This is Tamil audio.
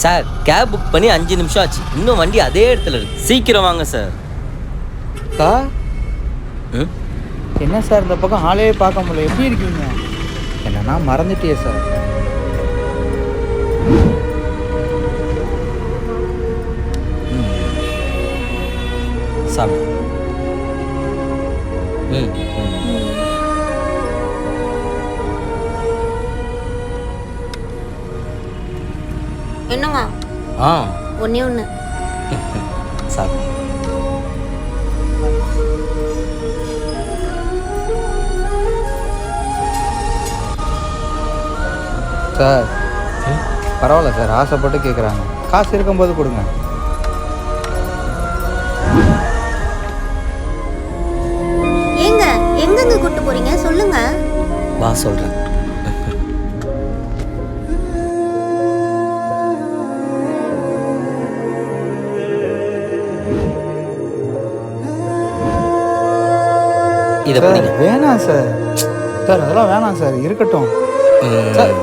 சார் கேப் புக் பண்ணி 5 நிமிஷம் ஆச்சு, இன்னும் வண்டி அதே இடத்துல இருக்கு. சீக்கிரம் வாங்க சார். சார் ம் என்ன சார் இந்த பக்கம் ஆளே பார்க்க முடியல, எப்படி இருக்கீங்க? என்னன்னா மறந்துட்டியே சார். சாமி. ம் ம் என்னங்க? ஆ ஒண்ணே ஒன்று. சார் சார் பரவாயில்ல சார், ஆசைப்பட்டு கேட்குறாங்க, காசு இருக்கும்போது கொடுங்க. ஏங்க எங்கெங்க கூட்டு போறீங்க சொல்லுங்க. வா சொல்கிறேன். இதை சார் பண்ணிங்க. வேணாம் சார், சார் அதெல்லாம் வேணாம் சார், இருக்கட்டும் சார்.